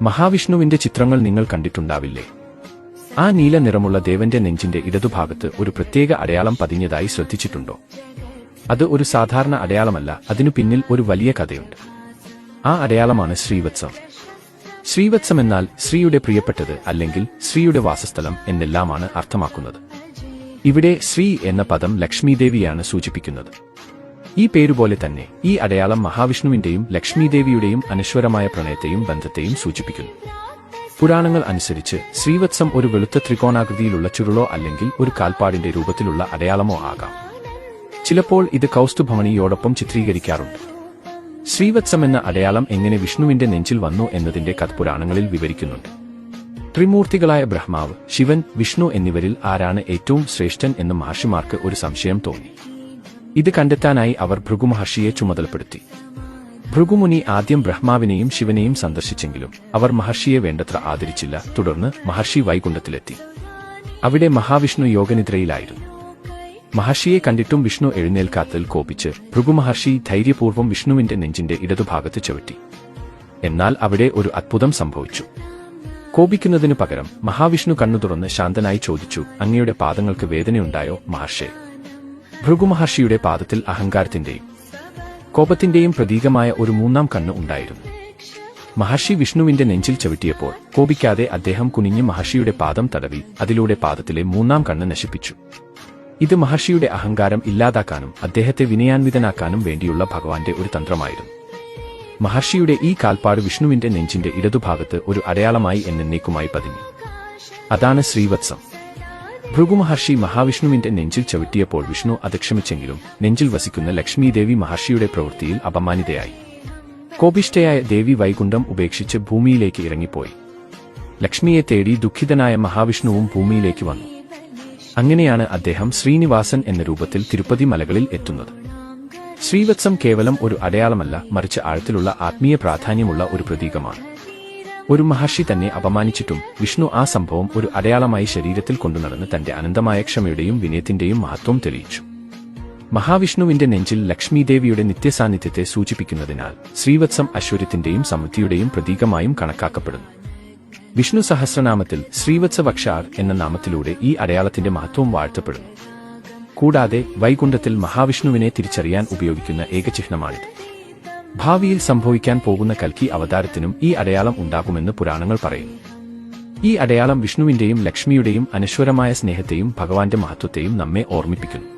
മഹാവിഷ്ണുവിന്റെ ചിത്രങ്ങൾ നിങ്ങൾ കണ്ടിട്ടുണ്ടാവില്ലേ? ആ നീല നിറമുള്ള ദേവന്റെ നെഞ്ചിന്റെ ഇടതുഭാഗത്ത് ഒരു പ്രത്യേക അടയാളം പതിഞ്ഞതായി ശ്രദ്ധിച്ചിട്ടുണ്ടോ? അത് ഒരു സാധാരണ അടയാളമല്ല, അതിനു പിന്നിൽ ഒരു വലിയ കഥയുണ്ട്. ആ അടയാളമാണ് ശ്രീവത്സം. ശ്രീവത്സം എന്നാൽ ശ്രീയുടെ പ്രിയപ്പെട്ടത് അല്ലെങ്കിൽ ശ്രീയുടെ വാസസ്ഥലം എന്നെല്ലാമാണ് അർത്ഥമാക്കുന്നത്. ഇവിടെ ശ്രീ എന്ന പദം ലക്ഷ്മീദേവിയാണ് സൂചിപ്പിക്കുന്നത്. ഈ പേരുപോലെ തന്നെ ഈ അടയാളം മഹാവിഷ്ണുവിന്റെയും ലക്ഷ്മീദേവിയുടെയും അനശ്വരമായ പ്രണയത്തെയും ബന്ധത്തെയും സൂചിപ്പിക്കുന്നു. പുരാണങ്ങൾ അനുസരിച്ച് ശ്രീവത്സം ഒരു വെളുത്ത ത്രികോണാകൃതിയിലുള്ള ചുരുളോ അല്ലെങ്കിൽ ഒരു കാൽപ്പാടിന്റെ രൂപത്തിലുള്ള അടയാളമോ ആകാം. ചിലപ്പോൾ ഇത് കൗസ്തുഭമണിയോടൊപ്പം ചിത്രീകരിക്കാറുണ്ട്. ശ്രീവത്സം എന്ന അടയാളം എങ്ങനെ വിഷ്ണുവിന്റെ നെഞ്ചിൽ വന്നു എന്നതിന്റെ കഥ പുരാണങ്ങളിൽ വിവരിക്കുന്നുണ്ട്. ത്രിമൂർത്തികളായ ബ്രഹ്മാവ്, ശിവൻ, വിഷ്ണു എന്നിവരിൽ ആരാണ് ഏറ്റവും ശ്രേഷ്ഠൻ എന്ന് മഹർഷിമാർക്ക് ഒരു സംശയം തോന്നി. ഇത് കണ്ടെത്താനായി അവർ ഭൃഗുമഹർഷിയെ ചുമതലപ്പെടുത്തി. ഭൃഗുമുനി ആദ്യം ബ്രഹ്മാവിനെയും ശിവനെയും സന്ദർശിച്ചെങ്കിലും അവർ മഹർഷിയെ വേണ്ടത്ര ആദരിച്ചില്ല. തുടർന്ന് മഹർഷി വൈകുണ്ഠത്തിലെത്തി. അവിടെ മഹാവിഷ്ണു യോഗനിദ്രയിലായിരുന്നു. മഹർഷിയെ കണ്ടിട്ടും വിഷ്ണു എഴുന്നേൽക്കാത്തതിൽ കോപിച്ച് ഭൃഗുമഹർഷി ധൈര്യപൂർവ്വം വിഷ്ണുവിന്റെ നെഞ്ചിന്റെ ഇടതുഭാഗത്ത് ചവിട്ടി. എന്നാൽ അവിടെ ഒരു അത്ഭുതം സംഭവിച്ചു. കോപിക്കുന്നതിനു പകരം മഹാവിഷ്ണു കണ്ണു തുറന്ന് ശാന്തനായി ചോദിച്ചു, അങ്ങയുടെ പാദങ്ങൾക്ക് വേദനയുണ്ടായോ മഹർഷേ? ഭൃഗുമഹർഷിയുടെ പാദത്തിൽ അഹങ്കാരത്തിന്റെയും കോപത്തിന്റെയും പ്രതീകമായ ഒരു മൂന്നാം കണ്ണ് ഉണ്ടായിരുന്നു. മഹർഷി വിഷ്ണുവിന്റെ നെഞ്ചിൽ ചവിട്ടിയപ്പോൾ കോപിക്കാതെ അദ്ദേഹം കുനിഞ്ഞ് മഹർഷിയുടെ പാദം തടവി അതിലൂടെ പാദത്തിലെ മൂന്നാം കണ്ണ് നശിപ്പിച്ചു. ഇത് മഹർഷിയുടെ അഹങ്കാരം ഇല്ലാതാക്കാനും അദ്ദേഹത്തെ വിനയാൻവിതനാക്കാനും വേണ്ടിയുള്ള ഭഗവാന്റെ ഒരു തന്ത്രമായിരുന്നു. മഹർഷിയുടെ ഈ കാൽപ്പാട് വിഷ്ണുവിന്റെ നെഞ്ചിന്റെ ഇടതുഭാഗത്ത് ഒരു അടയാളമായി എന്നേക്കുമായി പതിഞ്ഞു. അതാണ് ശ്രീവത്സം. ഭൃഗുമഹർഷി മഹാവിഷ്ണുവിന്റെ നെഞ്ചിൽ ചവിട്ടിയപ്പോൾ വിഷ്ണു അത് ക്ഷമിച്ചെങ്കിലും നെഞ്ചിൽ വസിക്കുന്ന ലക്ഷ്മീദേവി മഹർഷിയുടെ പ്രവൃത്തിയിൽ അപമാനിതയായി. കോപിഷ്ഠയായ ദേവി വൈകുണ്ഠം ഉപേക്ഷിച്ച് ഭൂമിയിലേക്ക് ഇറങ്ങിപ്പോയി. ലക്ഷ്മിയെ തേടി ദുഃഖിതനായ മഹാവിഷ്ണുവും ഭൂമിയിലേക്ക് വന്നു. അങ്ങനെയാണ് അദ്ദേഹം ശ്രീനിവാസൻ എന്ന രൂപത്തിൽ തിരുപ്പതി മലകളിൽ എത്തുന്നത്. ശ്രീവത്സം കേവലം ഒരു അടയാളമല്ല, മറിച്ച് ആഴത്തിലുള്ള ആത്മീയ പ്രാധാന്യമുള്ള ഒരു പ്രതീകമാണ്. ഒരു മഹർഷി തന്നെ അപമാനിച്ചിട്ടും വിഷ്ണു ആ സംഭവം ഒരു അടയാളമായി ശരീരത്തിൽ കൊണ്ടുനടന്ന് തന്റെ അനന്തമായ ക്ഷമയുടെയും വിനയത്തിന്റെയും മഹത്വം തെളിയിച്ചു. മഹാവിഷ്ണുവിന്റെ നെഞ്ചിൽ ലക്ഷ്മീദേവിയുടെ നിത്യസാന്നിധ്യത്തെ സൂചിപ്പിക്കുന്നതിനാൽ ശ്രീവത്സം ഐശ്വര്യത്തിന്റെയും സമൃദ്ധിയുടെയും പ്രതീകമായും കണക്കാക്കപ്പെടുന്നു. വിഷ്ണു സഹസ്രനാമത്തിൽ ശ്രീവത്സവക്ഷാർ എന്ന നാമത്തിലൂടെ ഈ അടയാളത്തിന്റെ മഹത്വം വാഴ്ത്തപ്പെടുന്നു. കൂടാതെ വൈകുണ്ഠത്തിൽ മഹാവിഷ്ണുവിനെ തിരിച്ചറിയാൻ ഉപയോഗിക്കുന്ന ഏകചിഹ്നമാണിത്. ഭാവിയിൽ സംഭവിക്കാൻ പോകുന്ന കൽക്കി അവതാരത്തിനും ഈ അടയാളം ഉണ്ടാകുമെന്ന് പുരാണങ്ങൾ പറയുന്നു. ഈ അടയാളം വിഷ്ണുവിന്റെയും ലക്ഷ്മിയുടെയും അനശ്വരമായ സ്നേഹത്തെയും ഭഗവാന്റെ മഹത്വത്തെയും നമ്മെ ഓർമ്മിപ്പിക്കുന്നു.